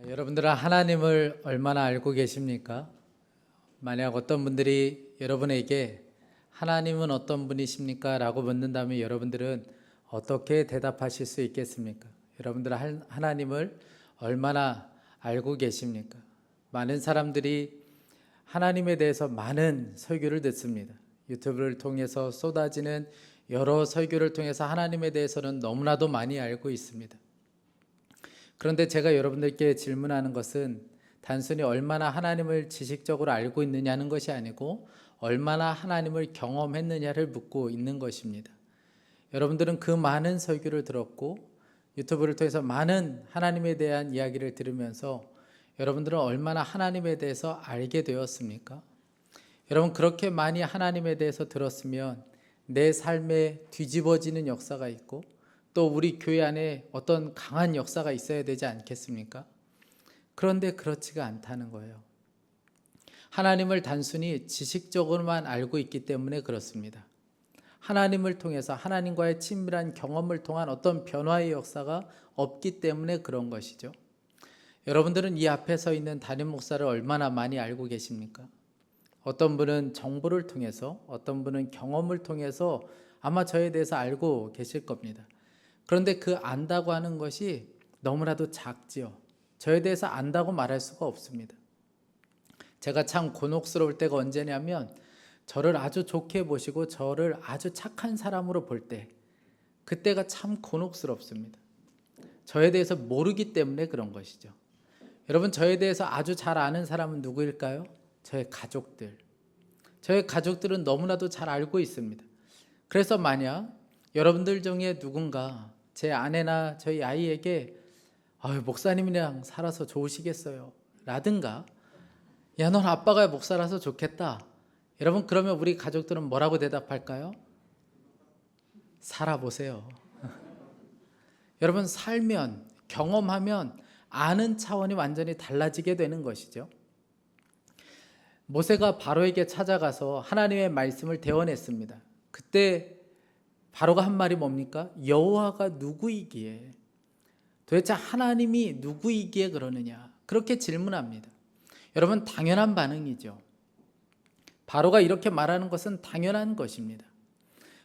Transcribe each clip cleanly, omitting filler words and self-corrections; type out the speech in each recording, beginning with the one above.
여러분들은 하나님을 얼마나 알고 계십니까? 만약 어떤 분들이 여러분에게 하나님은 어떤 분이십니까? 라고 묻는다면 여러분들은 어떻게 대답하실 수 있겠습니까? 여러분들은 하나님을 얼마나 알고 계십니까? 많은 사람들이 하나님에 대해서 많은 설교를 듣습니다. 유튜브를 통해서 쏟아지는 여러 설교를 통해서 하나님에 대해서는 너무나도 많이 알고 있습니다. 그런데 제가 여러분들께 질문하는 것은 단순히 얼마나 하나님을 지식적으로 알고 있느냐는 것이 아니고 얼마나 하나님을 경험했느냐를 묻고 있는 것입니다. 여러분들은 그 많은 설교를 들었고 유튜브를 통해서 많은 하나님에 대한 이야기를 들으면서 여러분들은 얼마나 하나님에 대해서 알게 되었습니까? 여러분, 그렇게 많이 하나님에 대해서 들었으면 내 삶에 뒤집어지는 역사가 있고 또 우리 교회 안에 어떤 강한 역사가 있어야 되지 않겠습니까? 그런데 그렇지가 않다는 거예요. 하나님을 단순히 지식적으로만 알고 있기 때문에 그렇습니다. 하나님을 통해서 하나님과의 친밀한 경험을 통한 어떤 변화의 역사가 없기 때문에 그런 것이죠. 여러분들은 이 앞에 서 있는 담임 목사를 얼마나 많이 알고 계십니까? 어떤 분은 정보를 통해서, 어떤 분은 경험을 통해서 아마 저에 대해서 알고 계실 겁니다. 그런데 그 안다고 하는 것이 너무나도 작지요. 저에 대해서 안다고 말할 수가 없습니다. 제가 참 곤혹스러울 때가 언제냐면 저를 아주 좋게 보시고 저를 아주 착한 사람으로 볼 때, 그때가 참 곤혹스럽습니다. 저에 대해서 모르기 때문에 그런 것이죠. 여러분, 저에 대해서 아주 잘 아는 사람은 누구일까요? 저의 가족들. 저의 가족들은 너무나도 잘 알고 있습니다. 그래서 만약 여러분들 중에 누군가 제 아내나 저희 아이에게 목사님이랑 살아서 좋으시겠어요? 라든가 야, 넌 아빠가 목사라서 좋겠다. 여러분, 그러면 우리 가족들은 뭐라고 대답할까요? 살아보세요. 여러분, 살면, 경험하면 아는 차원이 완전히 달라지게 되는 것이죠. 모세가 바로에게 찾아가서 하나님의 말씀을 대언했습니다. 그때 바로가 한 말이 뭡니까? 여호와가 누구이기에, 도대체 하나님이 누구이기에 그러느냐, 그렇게 질문합니다. 여러분, 당연한 반응이죠. 바로가 이렇게 말하는 것은 당연한 것입니다.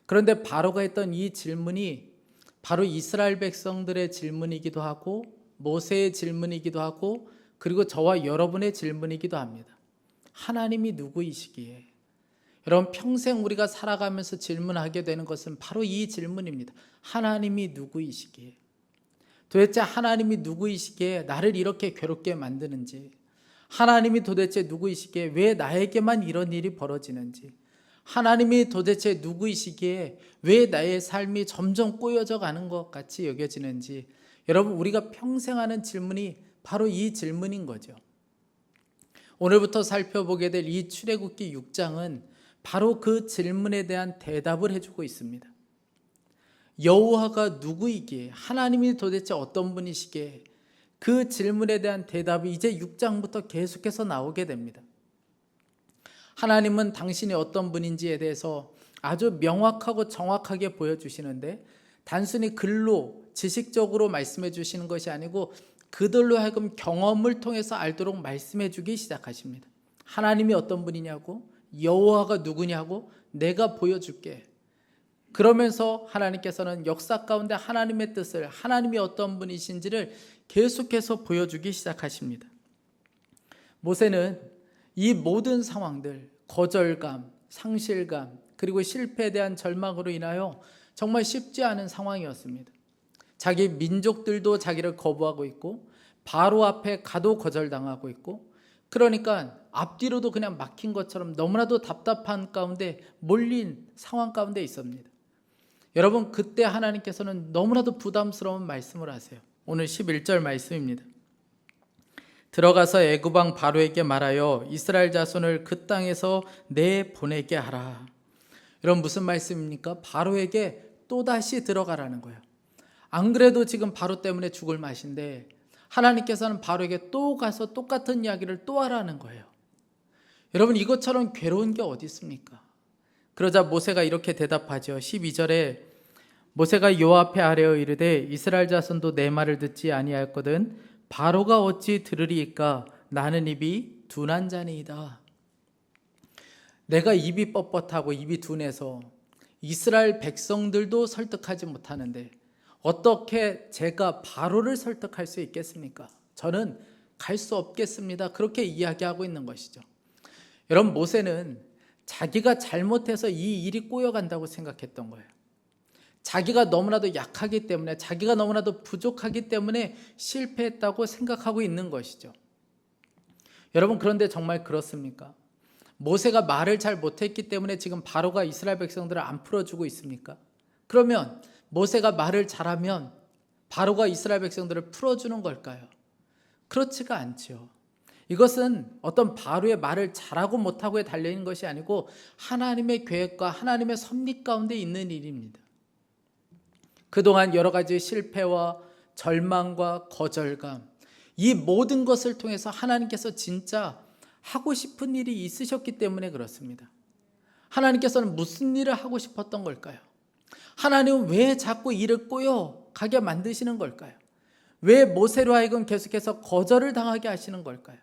그런데 바로가 했던 이 질문이 바로 이스라엘 백성들의 질문이기도 하고 모세의 질문이기도 하고 그리고 저와 여러분의 질문이기도 합니다. 하나님이 누구이시기에. 여러분, 평생 우리가 살아가면서 질문하게 되는 것은 바로 이 질문입니다. 하나님이 누구이시기에. 도대체 하나님이 누구이시기에 나를 이렇게 괴롭게 만드는지, 하나님이 도대체 누구이시기에 왜 나에게만 이런 일이 벌어지는지, 하나님이 도대체 누구이시기에 왜 나의 삶이 점점 꼬여져 가는 것 같이 여겨지는지, 여러분, 우리가 평생 하는 질문이 바로 이 질문인 거죠. 오늘부터 살펴보게 될 이 출애굽기 6장은 바로 그 질문에 대한 대답을 해주고 있습니다. 여호와가 누구이기에, 하나님이 도대체 어떤 분이시기에, 그 질문에 대한 대답이 이제 6장부터 계속해서 나오게 됩니다. 하나님은 당신이 어떤 분인지에 대해서 아주 명확하고 정확하게 보여주시는데 단순히 글로 지식적으로 말씀해 주시는 것이 아니고 그들로 하여금 경험을 통해서 알도록 말씀해 주기 시작하십니다. 하나님이 어떤 분이냐고, 여호와가 누구냐고 내가 보여줄게. 그러면서 하나님께서는 역사 가운데 하나님의 뜻을, 하나님이 어떤 분이신지를 계속해서 보여주기 시작하십니다. 모세는 이 모든 상황들, 거절감, 상실감, 그리고 실패에 대한 절망으로 인하여 정말 쉽지 않은 상황이었습니다. 자기 민족들도 자기를 거부하고 있고 바로 앞에 가도 거절당하고 있고, 그러니까 앞뒤로도 그냥 막힌 것처럼 너무나도 답답한 가운데 몰린 상황 가운데 있습니다. 여러분, 그때 하나님께서는 너무나도 부담스러운 말씀을 하세요. 오늘 11절 말씀입니다. 들어가서 애굽 왕 바로에게 말하여 이스라엘 자손을 그 땅에서 내보내게 하라. 여러분, 무슨 말씀입니까? 바로에게 또다시 들어가라는 거예요. 안 그래도 지금 바로 때문에 죽을 맛인데 하나님께서는 바로에게 또 가서 똑같은 이야기를 또 하라는 거예요. 여러분, 이것처럼 괴로운 게 어디 있습니까? 그러자 모세가 이렇게 대답하죠. 12절에 모세가 여호와 앞에 아뢰어 이르되 이스라엘 자손도 내 말을 듣지 아니하였거든 바로가 어찌 들으리이까? 나는 입이 둔한 자니이다. 내가 입이 뻣뻣하고 입이 둔해서 이스라엘 백성들도 설득하지 못하는데 어떻게 제가 바로를 설득할 수 있겠습니까? 저는 갈 수 없겠습니다. 그렇게 이야기하고 있는 것이죠. 여러분, 모세는 자기가 잘못해서 이 일이 꼬여간다고 생각했던 거예요. 자기가 너무나도 약하기 때문에, 자기가 너무나도 부족하기 때문에 실패했다고 생각하고 있는 것이죠. 여러분, 그런데 정말 그렇습니까? 모세가 말을 잘 못했기 때문에 지금 바로가 이스라엘 백성들을 안 풀어주고 있습니까? 그러면 모세가 말을 잘하면 바로가 이스라엘 백성들을 풀어주는 걸까요? 그렇지가 않죠. 이것은 어떤 바로의 말을 잘하고 못하고에 달려있는 것이 아니고 하나님의 계획과 하나님의 섭리 가운데 있는 일입니다. 그동안 여러 가지 실패와 절망과 거절감, 이 모든 것을 통해서 하나님께서 진짜 하고 싶은 일이 있으셨기 때문에 그렇습니다. 하나님께서는 무슨 일을 하고 싶었던 걸까요? 하나님은 왜 자꾸 일을 꼬여가게 만드시는 걸까요? 왜 모세로 하여금 계속해서 거절을 당하게 하시는 걸까요?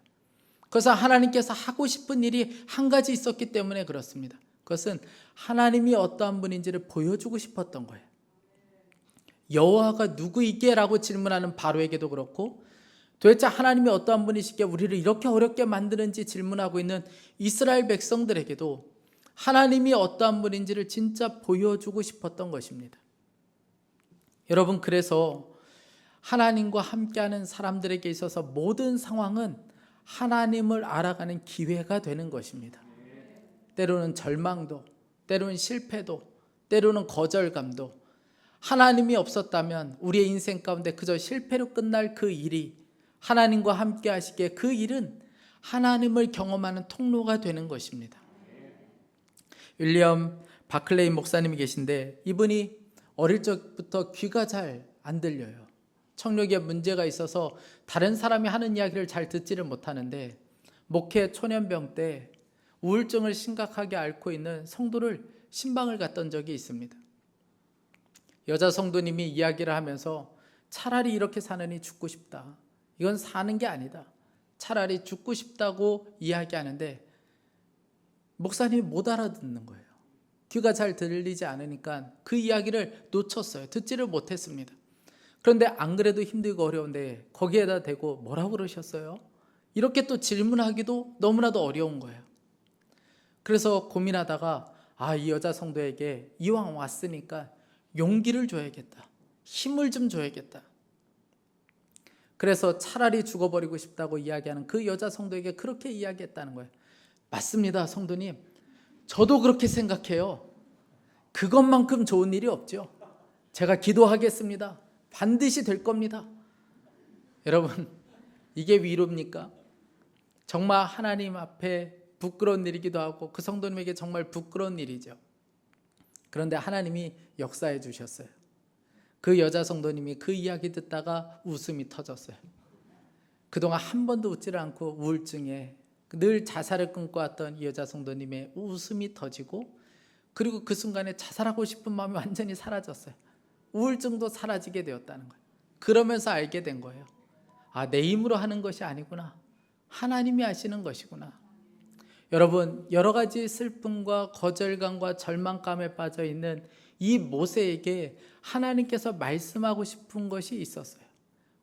그래서 하나님께서 하고 싶은 일이 한 가지 있었기 때문에 그렇습니다. 그것은 하나님이 어떠한 분인지를 보여주고 싶었던 거예요. 여호와가 누구이게? 라고 질문하는 바로에게도 그렇고, 도대체 하나님이 어떠한 분이시기에 우리를 이렇게 어렵게 만드는지 질문하고 있는 이스라엘 백성들에게도 하나님이 어떠한 분인지를 진짜 보여주고 싶었던 것입니다. 여러분, 그래서 하나님과 함께하는 사람들에게 있어서 모든 상황은 하나님을 알아가는 기회가 되는 것입니다. 때로는 절망도, 때로는 실패도, 때로는 거절감도, 하나님이 없었다면 우리의 인생 가운데 그저 실패로 끝날 그 일이 하나님과 함께 하시기에 그 일은 하나님을 경험하는 통로가 되는 것입니다. 윌리엄 바클레이 목사님이 계신데, 이분이 어릴 적부터 귀가 잘 안 들려요. 청력에 문제가 있어서 다른 사람이 하는 이야기를 잘 듣지를 못하는데, 목회 초년병 때 우울증을 심각하게 앓고 있는 성도를 신방을 갔던 적이 있습니다. 여자 성도님이 이야기를 하면서 차라리 이렇게 사느니 죽고 싶다. 이건 사는 게 아니다. 차라리 죽고 싶다고 이야기하는데 목사님이 못 알아듣는 거예요. 귀가 잘 들리지 않으니까 그 이야기를 놓쳤어요. 듣지를 못했습니다. 그런데 안 그래도 힘들고 어려운데 거기에다 대고 뭐라고 그러셨어요? 이렇게 또 질문하기도 너무나도 어려운 거예요. 그래서 고민하다가 이 여자 성도에게 이왕 왔으니까 용기를 줘야겠다. 힘을 좀 줘야겠다. 그래서 차라리 죽어버리고 싶다고 이야기하는 그 여자 성도에게 그렇게 이야기했다는 거예요. 맞습니다, 성도님. 저도 그렇게 생각해요. 그것만큼 좋은 일이 없죠. 제가 기도하겠습니다. 반드시 될 겁니다. 여러분, 이게 위로입니까? 정말 하나님 앞에 부끄러운 일이기도 하고 그 성도님에게 정말 부끄러운 일이죠. 그런데 하나님이 역사해 주셨어요. 그 여자 성도님이 그 이야기 듣다가 웃음이 터졌어요. 그동안 한 번도 웃지를 않고 우울증에 늘 자살을 끊고 왔던 이 여자 성도님의 웃음이 터지고, 그리고 그 순간에 자살하고 싶은 마음이 완전히 사라졌어요. 우울증도 사라지게 되었다는 거예요. 그러면서 알게 된 거예요. 내 힘으로 하는 것이 아니구나. 하나님이 하시는 것이구나. 여러분, 여러 가지 슬픔과 거절감과 절망감에 빠져 있는 이 모세에게 하나님께서 말씀하고 싶은 것이 있었어요.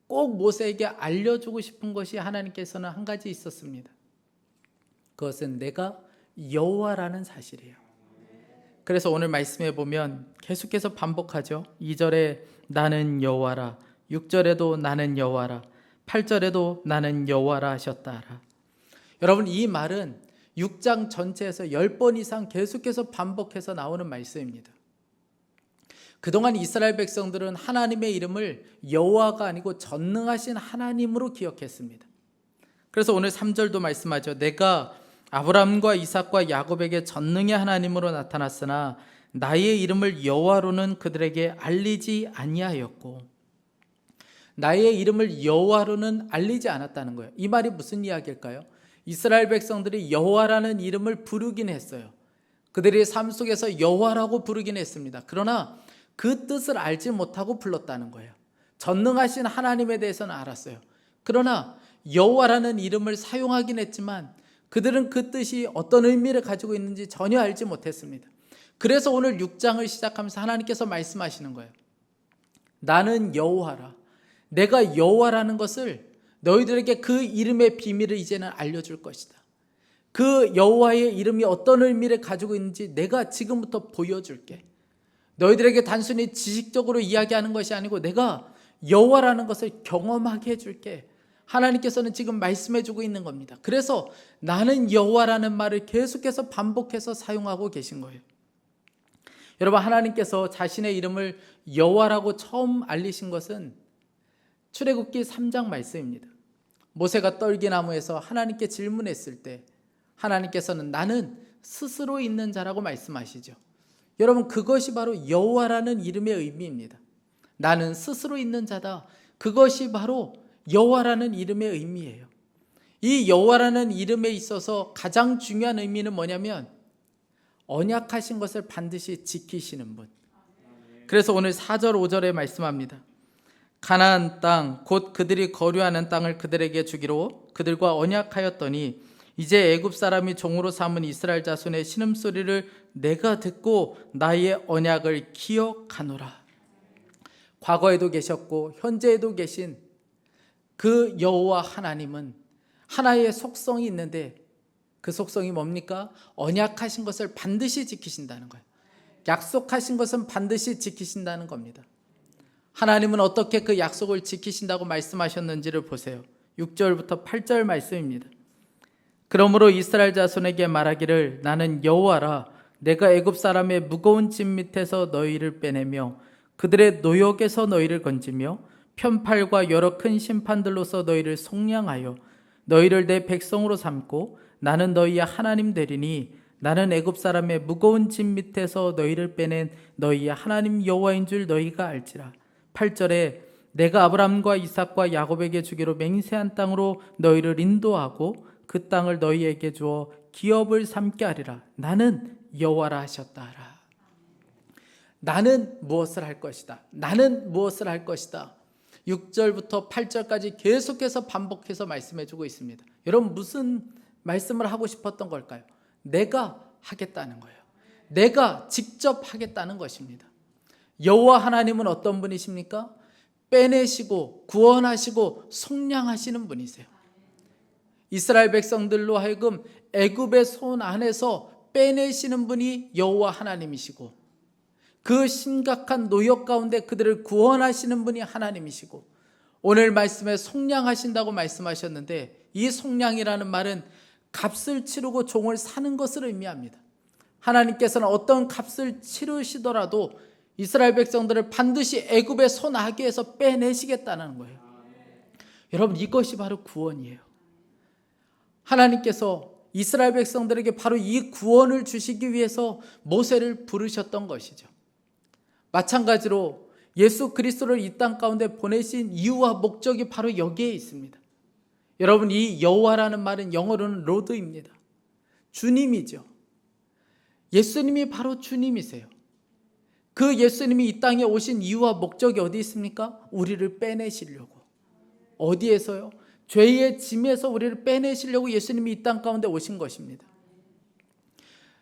꼭 모세에게 알려주고 싶은 것이 하나님께서는 한 가지 있었습니다. 그것은 내가 여호와라는 사실이에요. 그래서 오늘 말씀해 보면 계속해서 반복하죠. 2절에 나는 여호와라, 6절에도 나는 여호와라, 8절에도 나는 여호와라 하셨다라. 여러분, 이 말은 6장 전체에서 10번 이상 계속해서 반복해서 나오는 말씀입니다. 그동안 이스라엘 백성들은 하나님의 이름을 여호와가 아니고 전능하신 하나님으로 기억했습니다. 그래서 오늘 3절도 말씀하죠. 내가 아브라함과 이삭과 야곱에게 전능의 하나님으로 나타났으나 나의 이름을 여호와로는 그들에게 알리지 아니하였고, 나의 이름을 여호와로는 알리지 않았다는 거예요. 이 말이 무슨 이야기일까요? 이스라엘 백성들이 여호와라는 이름을 부르긴 했어요. 그들의 삶 속에서 여호와라고 부르긴 했습니다. 그러나 그 뜻을 알지 못하고 불렀다는 거예요. 전능하신 하나님에 대해서는 알았어요. 그러나 여호와라는 이름을 사용하긴 했지만 그들은 그 뜻이 어떤 의미를 가지고 있는지 전혀 알지 못했습니다. 그래서 오늘 6장을 시작하면서 하나님께서 말씀하시는 거예요. 나는 여호와라. 내가 여호와라는 것을 너희들에게 그 이름의 비밀을 이제는 알려줄 것이다. 그 여호와의 이름이 어떤 의미를 가지고 있는지 내가 지금부터 보여줄게. 너희들에게 단순히 지식적으로 이야기하는 것이 아니고 내가 여호와라는 것을 경험하게 해줄게. 하나님께서는 지금 말씀해주고 있는 겁니다. 그래서 나는 여호와라는 말을 계속해서 반복해서 사용하고 계신 거예요. 여러분, 하나님께서 자신의 이름을 여호와라고 처음 알리신 것은 출애굽기 3장 말씀입니다. 모세가 떨기나무에서 하나님께 질문했을 때 하나님께서는 나는 스스로 있는 자라고 말씀하시죠. 여러분, 그것이 바로 여호와라는 이름의 의미입니다. 나는 스스로 있는 자다. 그것이 바로 여호와라는 이름의 의미예요. 이 여호와라는 이름에 있어서 가장 중요한 의미는 뭐냐면 언약하신 것을 반드시 지키시는 분. 그래서 오늘 4절 5절에 말씀합니다. 가나안 땅 곧 그들이 거류하는 땅을 그들에게 주기로 그들과 언약하였더니 이제 애굽 사람이 종으로 삼은 이스라엘 자손의 신음소리를 내가 듣고 나의 언약을 기억하노라. 과거에도 계셨고 현재에도 계신 그 여호와 하나님은 하나의 속성이 있는데 그 속성이 뭡니까? 언약하신 것을 반드시 지키신다는 거예요. 약속하신 것은 반드시 지키신다는 겁니다. 하나님은 어떻게 그 약속을 지키신다고 말씀하셨는지를 보세요. 6절부터 8절 말씀입니다. 그러므로 이스라엘 자손에게 말하기를 나는 여호와라. 내가 애굽 사람의 무거운 짐 밑에서 너희를 빼내며 그들의 노역에서 너희를 건지며 편팔과 여러 큰 심판들로서 너희를 속량하여 너희를 내 백성으로 삼고 나는 너희의 하나님 되리니 나는 애굽 사람의 무거운 짐 밑에서 너희를 빼낸 너희의 하나님 여호와인 줄 너희가 알지라. 8절에 내가 아브라함과 이삭과 야곱에게 주기로 맹세한 땅으로 너희를 인도하고 그 땅을 너희에게 주어 기업을 삼게 하리라. 나는 여호와라 하셨다라. 나는 무엇을 할 것이다. 나는 무엇을 할 것이다. 6절부터 8절까지 계속해서 반복해서 말씀해주고 있습니다. 여러분, 무슨 말씀을 하고 싶었던 걸까요? 내가 하겠다는 거예요. 내가 직접 하겠다는 것입니다. 여호와 하나님은 어떤 분이십니까? 빼내시고 구원하시고 속량하시는 분이세요. 이스라엘 백성들로 하여금 애굽의 손 안에서 빼내시는 분이 여호와 하나님이시고 그 심각한 노역 가운데 그들을 구원하시는 분이 하나님이시고 오늘 말씀에 속량하신다고 말씀하셨는데 이 속량이라는 말은 값을 치르고 종을 사는 것을 의미합니다. 하나님께서는 어떤 값을 치르시더라도 이스라엘 백성들을 반드시 애굽의 손아귀에서 빼내시겠다는 거예요. 여러분, 이것이 바로 구원이에요. 하나님께서 이스라엘 백성들에게 바로 이 구원을 주시기 위해서 모세를 부르셨던 것이죠. 마찬가지로 예수 그리스도를 이 땅 가운데 보내신 이유와 목적이 바로 여기에 있습니다. 여러분, 이 여호와라는 말은 영어로는 로드입니다. 주님이죠. 예수님이 바로 주님이세요. 그 예수님이 이 땅에 오신 이유와 목적이 어디 있습니까? 우리를 빼내시려고. 어디에서요? 죄의 짐에서 우리를 빼내시려고 예수님이 이 땅 가운데 오신 것입니다.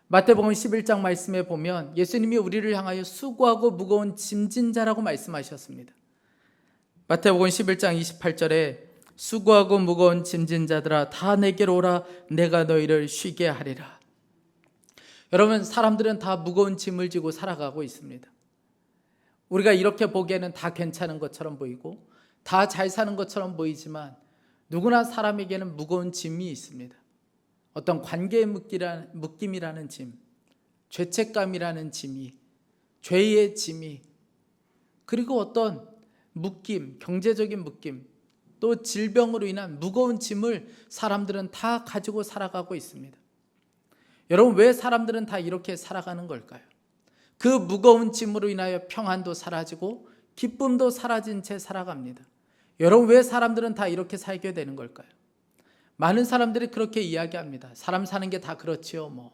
마태복음 11장 말씀에 보면 예수님이 우리를 향하여 수고하고 무거운 짐진 자라고 말씀하셨습니다. 마태복음 11장 28절에 수고하고 무거운 짐진 자들아 다 내게로 오라 내가 너희를 쉬게 하리라. 여러분, 사람들은 다 무거운 짐을 지고 살아가고 있습니다. 우리가 이렇게 보기에는 다 괜찮은 것처럼 보이고 다 잘 사는 것처럼 보이지만 누구나 사람에게는 무거운 짐이 있습니다. 어떤 관계의 묶임이라는 짐, 죄책감이라는 짐이, 죄의 짐이, 그리고 어떤 묶임, 경제적인 묶임, 또 질병으로 인한 무거운 짐을 사람들은 다 가지고 살아가고 있습니다. 여러분, 왜 사람들은 다 이렇게 살아가는 걸까요? 그 무거운 짐으로 인하여 평안도 사라지고 기쁨도 사라진 채 살아갑니다. 여러분, 왜 사람들은 다 이렇게 살게 되는 걸까요? 많은 사람들이 그렇게 이야기합니다. 사람 사는 게 다 그렇지요.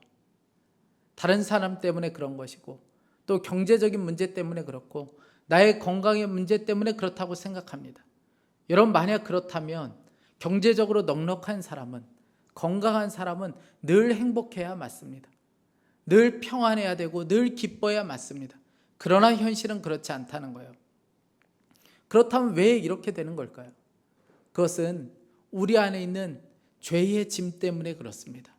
다른 사람 때문에 그런 것이고 또 경제적인 문제 때문에 그렇고 나의 건강의 문제 때문에 그렇다고 생각합니다. 여러분, 만약 그렇다면 경제적으로 넉넉한 사람은, 건강한 사람은 늘 행복해야 맞습니다. 늘 평안해야 되고 늘 기뻐야 맞습니다. 그러나 현실은 그렇지 않다는 거예요. 그렇다면 왜 이렇게 되는 걸까요? 그것은 우리 안에 있는 죄의 짐 때문에 그렇습니다.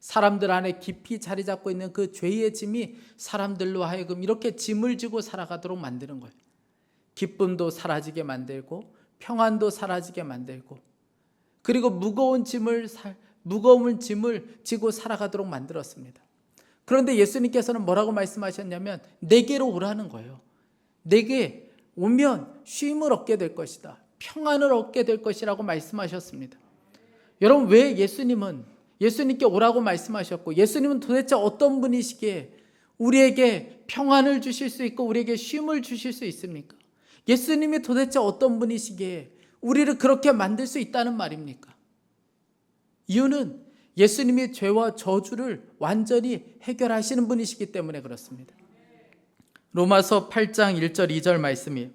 사람들 안에 깊이 자리 잡고 있는 그 죄의 짐이 사람들로 하여금 이렇게 짐을 지고 살아가도록 만드는 거예요. 기쁨도 사라지게 만들고 평안도 사라지게 만들고, 그리고 무거운 짐을 지고 살아가도록 만들었습니다. 그런데 예수님께서는 뭐라고 말씀하셨냐면 내게로 오라는 거예요. 내게 오면 쉼을 얻게 될 것이다, 평안을 얻게 될 것이라고 말씀하셨습니다. 여러분, 왜 예수님께 오라고 말씀하셨고, 예수님은 도대체 어떤 분이시기에 우리에게 평안을 주실 수 있고 우리에게 쉼을 주실 수 있습니까? 예수님이 도대체 어떤 분이시기에 우리를 그렇게 만들 수 있다는 말입니까? 이유는 예수님이 죄와 저주를 완전히 해결하시는 분이시기 때문에 그렇습니다. 로마서 8장 1절 2절 말씀이에요.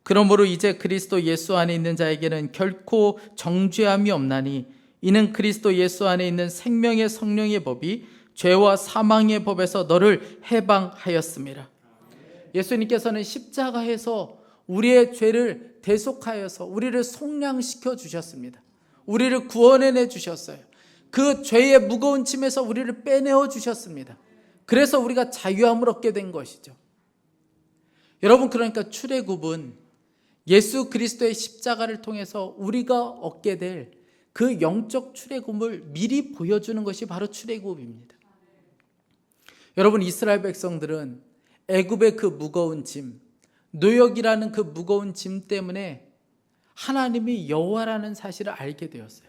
그러므로 이제 그리스도 예수 안에 있는 자에게는 결코 정죄함이 없나니 이는 그리스도 예수 안에 있는 생명의 성령의 법이 죄와 사망의 법에서 너를 해방하였습니다. 예수님께서는 십자가에서 우리의 죄를 대속하여서 우리를 속량시켜 주셨습니다. 우리를 구원해내 주셨어요. 그 죄의 무거운 짐에서 우리를 빼내어 주셨습니다. 그래서 우리가 자유함을 얻게 된 것이죠. 여러분, 그러니까 출애굽은 예수 그리스도의 십자가를 통해서 우리가 얻게 될 그 영적 출애굽을 미리 보여주는 것이 바로 출애굽입니다. 여러분, 이스라엘 백성들은 애굽의 그 무거운 짐, 노역이라는 그 무거운 짐 때문에 하나님이 여호와라는 사실을 알게 되었어요.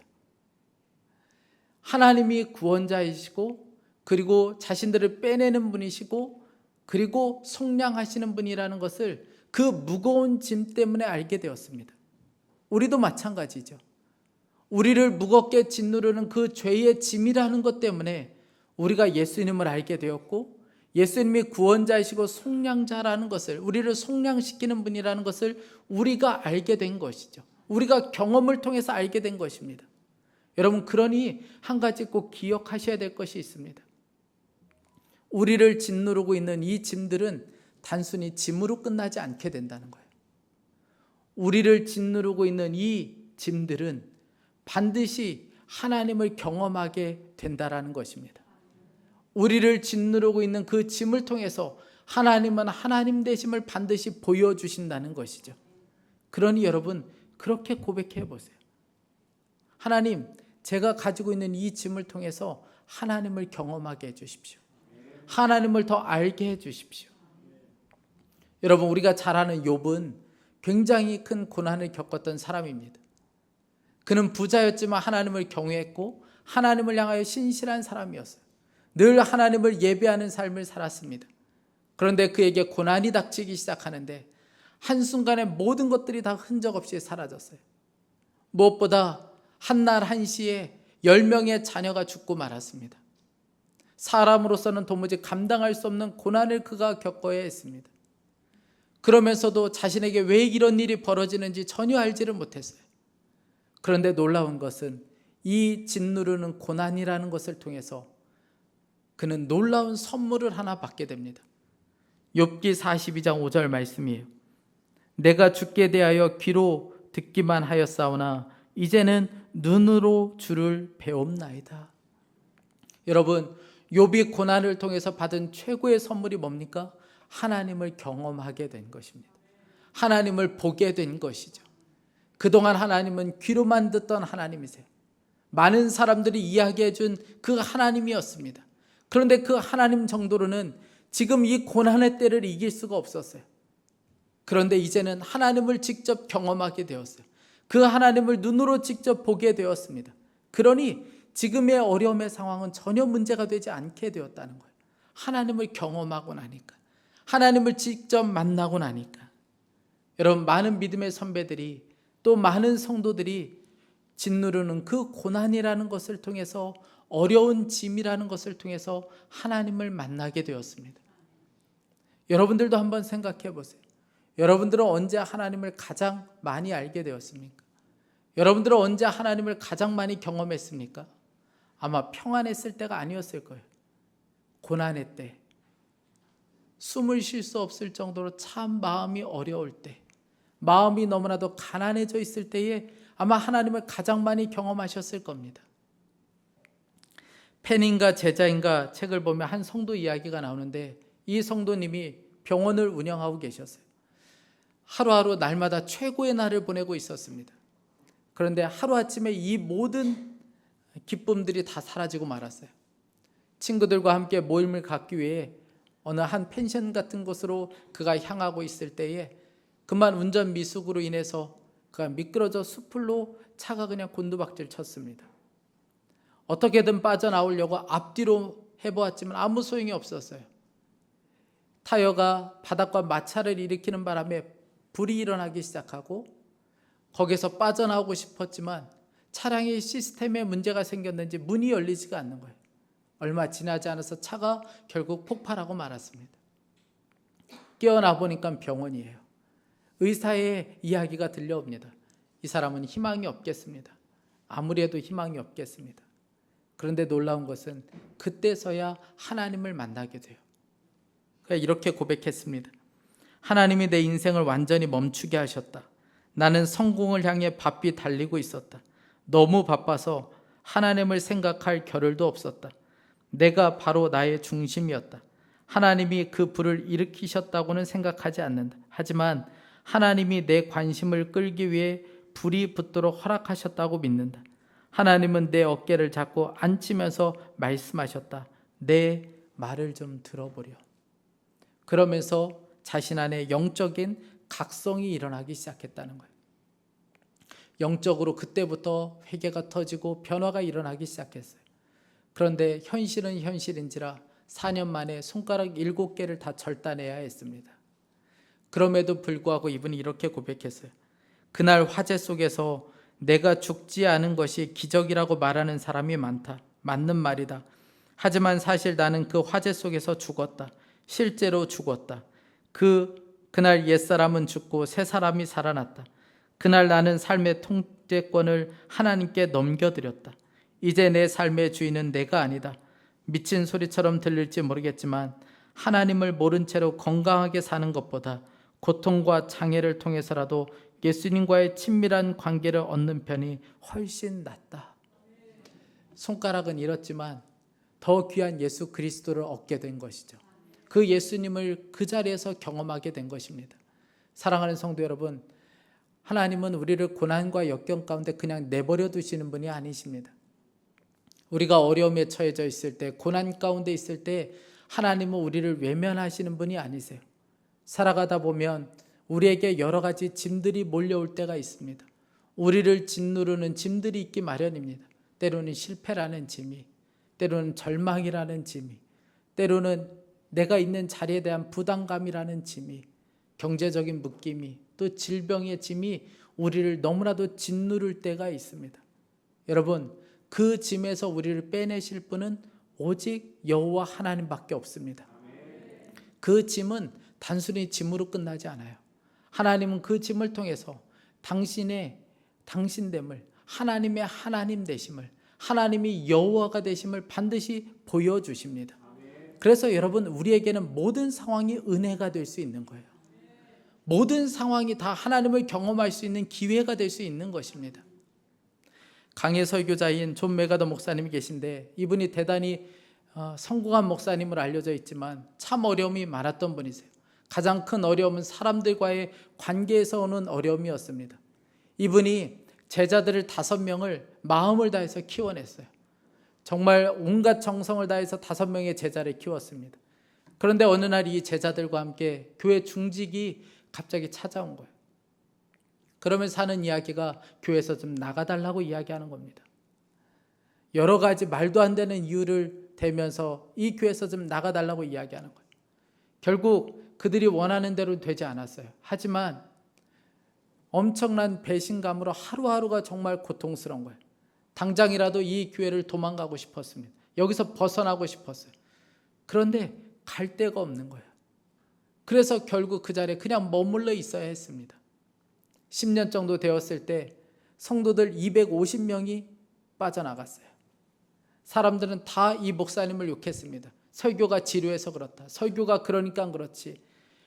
하나님이 구원자이시고, 그리고 자신들을 빼내는 분이시고, 그리고 속량하시는 분이라는 것을 그 무거운 짐 때문에 알게 되었습니다. 우리도 마찬가지죠. 우리를 무겁게 짓누르는 그 죄의 짐이라는 것 때문에 우리가 예수님을 알게 되었고, 예수님이 구원자이시고 속량자라는 것을, 우리를 속량시키는 분이라는 것을 우리가 알게 된 것이죠. 우리가 경험을 통해서 알게 된 것입니다. 여러분, 그러니 한 가지 꼭 기억하셔야 될 것이 있습니다. 우리를 짓누르고 있는 이 짐들은 단순히 짐으로 끝나지 않게 된다는 거예요. 우리를 짓누르고 있는 이 짐들은 반드시 하나님을 경험하게 된다라는 것입니다. 우리를 짓누르고 있는 그 짐을 통해서 하나님은 하나님 되심을 반드시 보여주신다는 것이죠. 그러니 여러분, 그렇게 고백해 보세요. 하나님, 제가 가지고 있는 이 짐을 통해서 하나님을 경험하게 해주십시오. 하나님을 더 알게 해주십시오. 여러분, 우리가 잘 아는 욥은 굉장히 큰 고난을 겪었던 사람입니다. 그는 부자였지만 하나님을 경외했고 하나님을 향하여 신실한 사람이었어요. 늘 하나님을 예배하는 삶을 살았습니다. 그런데 그에게 고난이 닥치기 시작하는데 한순간에 모든 것들이 다 흔적 없이 사라졌어요. 무엇보다 한날 한시에 10명의 자녀가 죽고 말았습니다. 사람으로서는 도무지 감당할 수 없는 고난을 그가 겪어야 했습니다. 그러면서도 자신에게 왜 이런 일이 벌어지는지 전혀 알지를 못했어요. 그런데 놀라운 것은 이 짓누르는 고난이라는 것을 통해서 그는 놀라운 선물을 하나 받게 됩니다. 욥기 42장 5절 말씀이에요. 내가 주께 대하여 귀로 듣기만 하였사오나 이제는 눈으로 주를 배움나이다. 여러분, 욥이 고난을 통해서 받은 최고의 선물이 뭡니까? 하나님을 경험하게 된 것입니다. 하나님을 보게 된 것이죠. 그동안 하나님은 귀로만 듣던 하나님이세요. 많은 사람들이 이야기해 준 그 하나님이었습니다. 그런데 그 하나님 정도로는 지금 이 고난의 때를 이길 수가 없었어요. 그런데 이제는 하나님을 직접 경험하게 되었어요. 그 하나님을 눈으로 직접 보게 되었습니다. 그러니 지금의 어려움의 상황은 전혀 문제가 되지 않게 되었다는 거예요. 하나님을 경험하고 나니까, 하나님을 직접 만나고 나니까. 여러분, 많은 믿음의 선배들이, 또 많은 성도들이 짓누르는 그 고난이라는 것을 통해서, 어려운 짐이라는 것을 통해서 하나님을 만나게 되었습니다. 여러분들도 한번 생각해 보세요. 여러분들은 언제 하나님을 가장 많이 알게 되었습니까? 여러분들은 언제 하나님을 가장 많이 경험했습니까? 아마 평안했을 때가 아니었을 거예요. 고난의 때, 숨을 쉴 수 없을 정도로 참 마음이 어려울 때, 마음이 너무나도 가난해져 있을 때에 아마 하나님을 가장 많이 경험하셨을 겁니다. 팬인가 제자인가 책을 보면 한 성도 이야기가 나오는데, 이 성도님이 병원을 운영하고 계셨어요. 하루하루 날마다 최고의 날을 보내고 있었습니다. 그런데 하루아침에 이 모든 기쁨들이 다 사라지고 말았어요. 친구들과 함께 모임을 갖기 위해 어느 한 펜션 같은 곳으로 그가 향하고 있을 때에 그만 운전 미숙으로 인해서 그가 미끄러져 수풀로 차가 그냥 곤두박질 쳤습니다. 어떻게든 빠져나오려고 앞뒤로 해보았지만 아무 소용이 없었어요. 타이어가 바닥과 마찰을 일으키는 바람에 불이 일어나기 시작하고, 거기서 빠져나오고 싶었지만 차량의 시스템에 문제가 생겼는지 문이 열리지가 않는 거예요. 얼마 지나지 않아서 차가 결국 폭발하고 말았습니다. 깨어나 보니까 병원이에요. 의사의 이야기가 들려옵니다. 이 사람은 희망이 없겠습니다. 아무리 해도 희망이 없겠습니다. 그런데 놀라운 것은 그때서야 하나님을 만나게 돼요. 이렇게 고백했습니다. 하나님이 내 인생을 완전히 멈추게 하셨다. 나는 성공을 향해 바삐 달리고 있었다. 너무 바빠서 하나님을 생각할 겨를도 없었다. 내가 바로 나의 중심이었다. 하나님이 그 불을 일으키셨다고는 생각하지 않는다. 하지만 하나님이 내 관심을 끌기 위해 불이 붙도록 허락하셨다고 믿는다. 하나님은 내 어깨를 잡고 앉히면서 말씀하셨다. 내 말을 좀 들어보려. 그러면서 자신 안에 영적인 각성이 일어나기 시작했다는 거예요. 영적으로 그때부터 회개가 터지고 변화가 일어나기 시작했어요. 그런데 현실은 현실인지라 4년 만에 손가락 7개를 다 절단해야 했습니다. 그럼에도 불구하고 이분이 이렇게 고백했어요. 그날 화재 속에서 내가 죽지 않은 것이 기적이라고 말하는 사람이 많다. 맞는 말이다. 하지만 사실 나는 그 화재 속에서 죽었다. 실제로 죽었다. 그날 옛사람은 죽고 새 사람이 살아났다. 그날 나는 삶의 통제권을 하나님께 넘겨드렸다. 이제 내 삶의 주인은 내가 아니다. 미친 소리처럼 들릴지 모르겠지만 하나님을 모른 채로 건강하게 사는 것보다 고통과 장애를 통해서라도 예수님과의 친밀한 관계를 얻는 편이 훨씬 낫다. 손가락은 잃었지만 더 귀한 예수 그리스도를 얻게 된 것이죠. 그 예수님을 그 자리에서 경험하게 된 것입니다. 사랑하는 성도 여러분, 하나님은 우리를 고난과 역경 가운데 그냥 내버려 두시는 분이 아니십니다. 우리가 어려움에 처해져 있을 때, 고난 가운데 있을 때 하나님은 우리를 외면하시는 분이 아니세요. 살아가다 보면 우리에게 여러 가지 짐들이 몰려올 때가 있습니다. 우리를 짓누르는 짐들이 있기 마련입니다. 때로는 실패라는 짐이, 때로는 절망이라는 짐이, 때로는 내가 있는 자리에 대한 부담감이라는 짐이, 경제적인 묶임이, 또 질병의 짐이 우리를 너무나도 짓누를 때가 있습니다. 여러분, 그 짐에서 우리를 빼내실 분은 오직 여호와 하나님밖에 없습니다. 그 짐은 단순히 짐으로 끝나지 않아요. 하나님은 그 짐을 통해서 당신됨을, 하나님의 하나님 되심을, 하나님이 여호와가 되심을 반드시 보여주십니다. 그래서 여러분, 우리에게는 모든 상황이 은혜가 될 수 있는 거예요. 모든 상황이 다 하나님을 경험할 수 있는 기회가 될 수 있는 것입니다. 강해 설교자인 존 메가더 목사님이 계신데, 이분이 대단히 성공한 목사님으로 알려져 있지만 참 어려움이 많았던 분이세요. 가장 큰 어려움은 사람들과의 관계에서 오는 어려움이었습니다. 이분이 제자들을 5명을 마음을 다해서 키워냈어요. 정말 온갖 정성을 다해서 5명의 제자를 키웠습니다. 그런데 어느 날 이 제자들과 함께 교회 중직이 갑자기 찾아온 거예요. 그러면서 하는 이야기가 교회에서 좀 나가달라고 이야기하는 겁니다. 여러 가지 말도 안 되는 이유를 대면서 이 교회에서 좀 나가달라고 이야기하는 거예요. 결국 그들이 원하는 대로 되지 않았어요. 하지만 엄청난 배신감으로 하루하루가 정말 고통스러운 거예요. 당장이라도 이 교회를 도망가고 싶었습니다. 여기서 벗어나고 싶었어요. 그런데 갈 데가 없는 거예요. 그래서 결국 그 자리에 그냥 머물러 있어야 했습니다. 10년 정도 되었을 때 성도들 250명이 빠져나갔어요. 사람들은 다 이 목사님을 욕했습니다. 설교가 지루해서 그렇다. 설교가 그러니까 그렇지.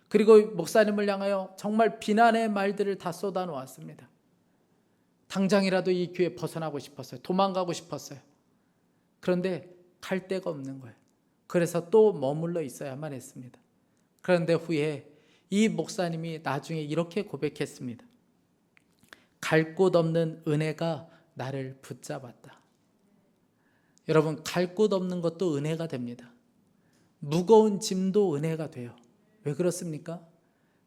그리고 목사님을 향하여 정말 비난의 말들을 다 쏟아놓았습니다. 당장이라도 이 교회 벗어나고 싶었어요. 도망가고 싶었어요. 그런데 갈 데가 없는 거예요. 그래서 또 머물러 있어야만 했습니다. 그런데 후에 이 목사님이 나중에 이렇게 고백했습니다. 갈 곳 없는 은혜가 나를 붙잡았다. 여러분, 갈 곳 없는 것도 은혜가 됩니다. 무거운 짐도 은혜가 돼요. 왜 그렇습니까?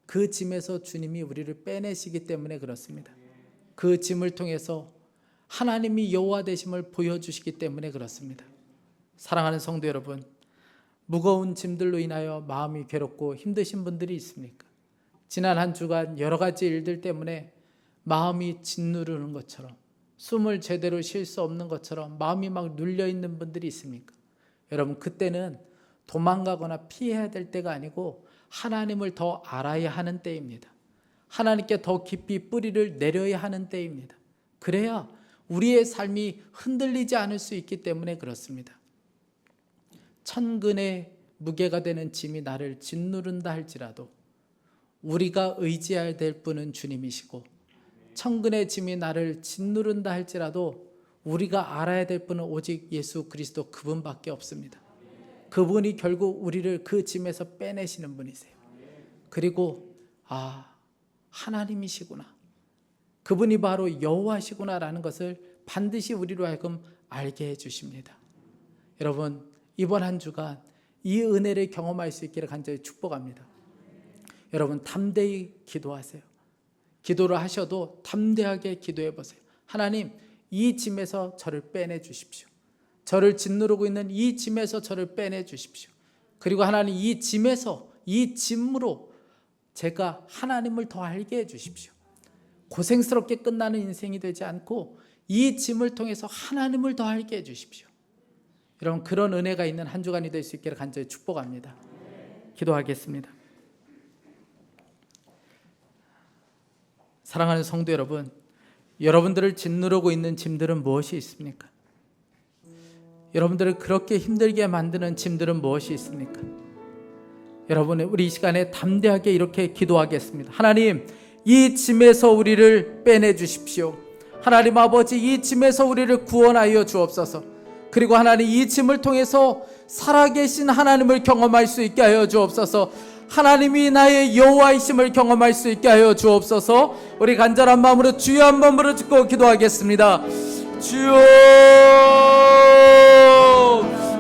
그 짐에서 주님이 우리를 빼내시기 때문에 그렇습니다. 그 짐을 통해서 하나님이 여호와 되심을 보여주시기 때문에 그렇습니다. 사랑하는 성도 여러분, 무거운 짐들로 인하여 마음이 괴롭고 힘드신 분들이 있습니까? 지난 한 주간 여러 가지 일들 때문에 마음이 짓누르는 것처럼, 숨을 제대로 쉴 수 없는 것처럼 마음이 막 눌려있는 분들이 있습니까? 여러분, 그때는 도망가거나 피해야 될 때가 아니고 하나님을 더 알아야 하는 때입니다. 하나님께 더 깊이 뿌리를 내려야 하는 때입니다. 그래야 우리의 삶이 흔들리지 않을 수 있기 때문에 그렇습니다. 천근의 무게가 되는 짐이 나를 짓누른다 할지라도 우리가 의지해야 될 분은 주님이시고, 천근의 짐이 나를 짓누른다 할지라도 우리가 알아야 될 분은 오직 예수 그리스도 그분밖에 없습니다. 그분이 결국 우리를 그 짐에서 빼내시는 분이세요. 그리고 하나님이시구나, 그분이 바로 여호와시구나라는 것을 반드시 우리로 하여금 알게 해주십니다. 여러분, 이번 한 주간 이 은혜를 경험할 수 있기를 간절히 축복합니다. 여러분, 담대히 기도하세요. 기도를 하셔도 담대하게 기도해 보세요. 하나님, 이 짐에서 저를 빼내 주십시오. 저를 짓누르고 있는 이 짐에서 저를 빼내 주십시오. 그리고 하나님, 이 짐에서, 이 짐으로 제가 하나님을 더 알게 해 주십시오. 고생스럽게 끝나는 인생이 되지 않고 이 짐을 통해서 하나님을 더 알게 해 주십시오. 여러분, 그런 은혜가 있는 한 주간이 될 수 있기를 간절히 축복합니다. 기도하겠습니다. 사랑하는 성도 여러분, 여러분들을 짓누르고 있는 짐들은 무엇이 있습니까? 여러분들을 그렇게 힘들게 만드는 짐들은 무엇이 있습니까? 여러분, 우리 이 시간에 담대하게 이렇게 기도하겠습니다. 하나님, 이 짐에서 우리를 빼내 주십시오. 하나님 아버지, 이 짐에서 우리를 구원하여 주옵소서. 그리고 하나님, 이 짐을 통해서 살아계신 하나님을 경험할 수 있게 하여 주옵소서. 하나님이 나의 여호와이심을 경험할 수 있게 하여 주옵소서. 우리 간절한 마음으로 주여 한 번 부르짖고 기도하겠습니다. 주여,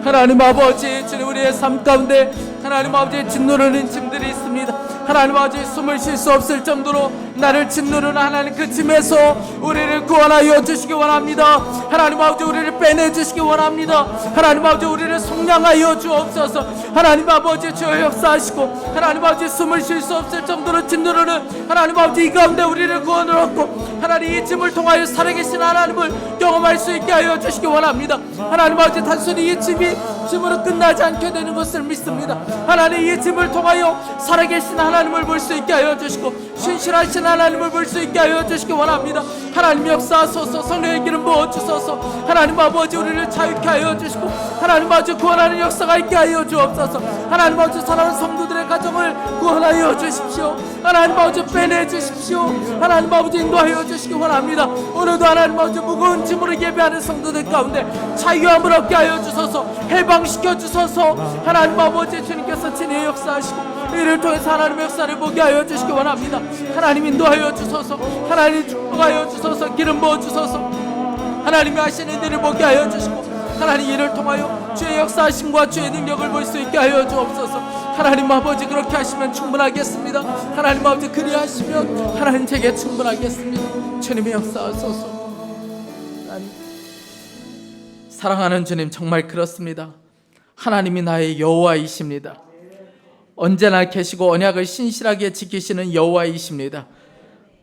하나님 아버지, 주님, 우리의 삶 가운데 하나님 아버지 짓누르는 짐들이 있습니다. 하나님 아버지, 숨을 쉴 수 없을 정도로 나를 짓누르는 하나님, 그 짐에서 우리를 구원하여 주시기 원합니다. 하나님 아버지, 우리를 빼내주시기 원합니다. 하나님 아버지, 우리를 속량하여 주옵소서. 하나님 아버지, 주여 역사하시고, 하나님 아버지, 숨을 쉴 수 없을 정도로 짓누르는 하나님 아버지, 이 가운데 우리를 구원을 얻고 하나님, 이 짐을 통하여 살아계신 하나님을 경험할 수 있게 하여 주시기 원합니다. 하나님 아버지, 단순히 이 짐으로 끝나지 않게 되는 것을 믿습니다. 하나님, 이 짐을 통하여 살아계신 하나님을 볼 수 있게 하여 주시고 신실하신 하나님을 볼 수 있게 하여 주시기 원합니다. 하나님 역사하소서. 성령의 기름 부어주소서. 하나님 아버지, 우리를 자유케 하여 주시고 하나님 아버지, 구원하는 역사가 있게 하여 주옵소서. 하나님 아버지, 사랑하는 성도들의 가정을 구원하여 주십시오. 하나님 아버지, 빼내주십시오. 하나님 아버지, 인도하여 주시기 원합니다. 오늘도 하나님 아버지, 무거운 짐으로 예배하는 성도들 가운데 자유함을 얻게 하여 주소서. 해방시켜 주소서. 하나님 아버지, 주님께서 친히 역사하시고 이를 통해서 하나님의 역사를 보게 하여 주시기 원합니다. 하나님, 인도하여 주소서. 하나님, 축복하여 주소서. 기름 부어 주소서. 하나님이 하시는 일을 보게 하여 주시고 하나님, 이를 통하여 주의 역사하심과 주의 능력을 볼 수 있게 하여 주옵소서. 하나님 아버지, 그렇게 하시면 충분하겠습니다. 하나님 아버지, 그리하시면 하나님, 제게 충분하겠습니다. 주님의 역사하소서. 하나님, 사랑하는 주님, 정말 그렇습니다. 하나님이 나의 여호와이십니다. 언제나 계시고 언약을 신실하게 지키시는 여호와이십니다.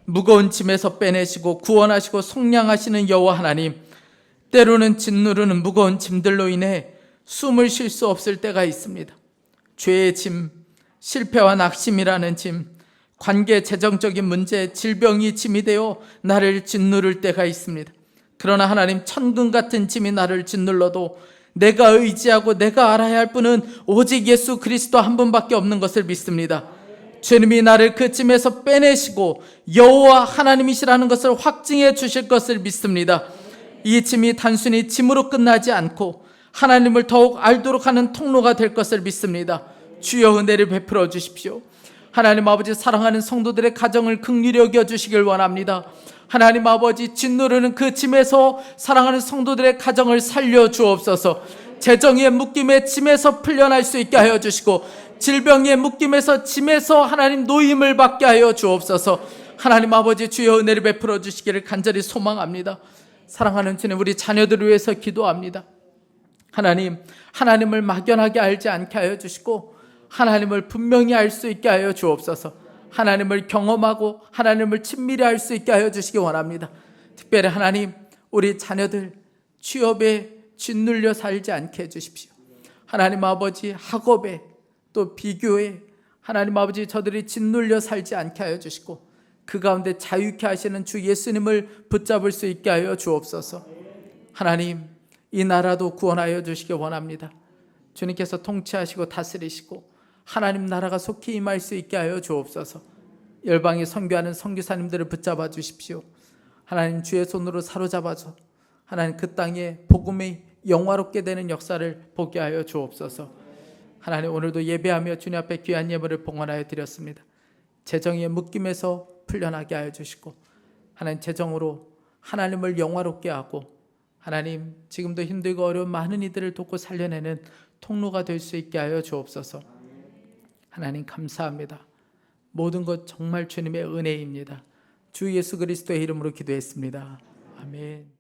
무거운 짐에서 빼내시고 구원하시고 속량하시는 여호와 하나님, 때로는 짓누르는 무거운 짐들로 인해 숨을 쉴 수 없을 때가 있습니다. 죄의 짐, 실패와 낙심이라는 짐, 관계, 재정적인 문제, 질병이 짐이 되어 나를 짓누를 때가 있습니다. 그러나 하나님, 천금 같은 짐이 나를 짓눌러도 내가 의지하고 내가 알아야 할 분은 오직 예수 그리스도 한 분밖에 없는 것을 믿습니다. 주님이 나를 그 짐에서 빼내시고 여호와 하나님이시라는 것을 확증해 주실 것을 믿습니다. 이 짐이 단순히 짐으로 끝나지 않고 하나님을 더욱 알도록 하는 통로가 될 것을 믿습니다. 주여 은혜를 베풀어 주십시오. 하나님 아버지, 사랑하는 성도들의 가정을 긍휼히 여겨 주시길 원합니다. 하나님 아버지, 짓누르는 그 짐에서 사랑하는 성도들의 가정을 살려 주옵소서. 재정의 묶임의 짐에서 풀려날 수 있게 하여 주시고, 질병의 묶임에서 짐에서 하나님 노임을 받게 하여 주옵소서. 하나님 아버지, 주여 은혜를 베풀어 주시기를 간절히 소망합니다. 사랑하는 주님, 우리 자녀들을 위해서 기도합니다. 하나님, 하나님을 막연하게 알지 않게 하여 주시고 하나님을 분명히 알 수 있게 하여 주옵소서. 하나님을 경험하고 하나님을 친밀히 알 수 있게 하여 주시기 원합니다. 특별히 하나님, 우리 자녀들 취업에 짓눌려 살지 않게 해주십시오. 하나님 아버지, 학업에 또 비교에 하나님 아버지, 저들이 짓눌려 살지 않게 하여 주시고 그 가운데 자유케 하시는 주 예수님을 붙잡을 수 있게 하여 주옵소서. 하나님, 이 나라도 구원하여 주시기 원합니다. 주님께서 통치하시고 다스리시고 하나님 나라가 속히 임할 수 있게 하여 주옵소서. 열방에 선교하는 선교사님들을 붙잡아 주십시오. 하나님, 주의 손으로 사로잡아서 하나님 그 땅에 복음이 영화롭게 되는 역사를 보게 하여 주옵소서. 하나님, 오늘도 예배하며 주님 앞에 귀한 예물을 봉헌하여 드렸습니다. 재정의 묶임에서 풀려나게 하여 주시고 하나님, 재정으로 하나님을 영화롭게 하고 하나님, 지금도 힘들고 어려운 많은 이들을 돕고 살려내는 통로가 될 수 있게 하여 주옵소서. 하나님, 감사합니다. 모든 것 정말 주님의 은혜입니다. 주 예수 그리스도의 이름으로 기도했습니다. 아멘.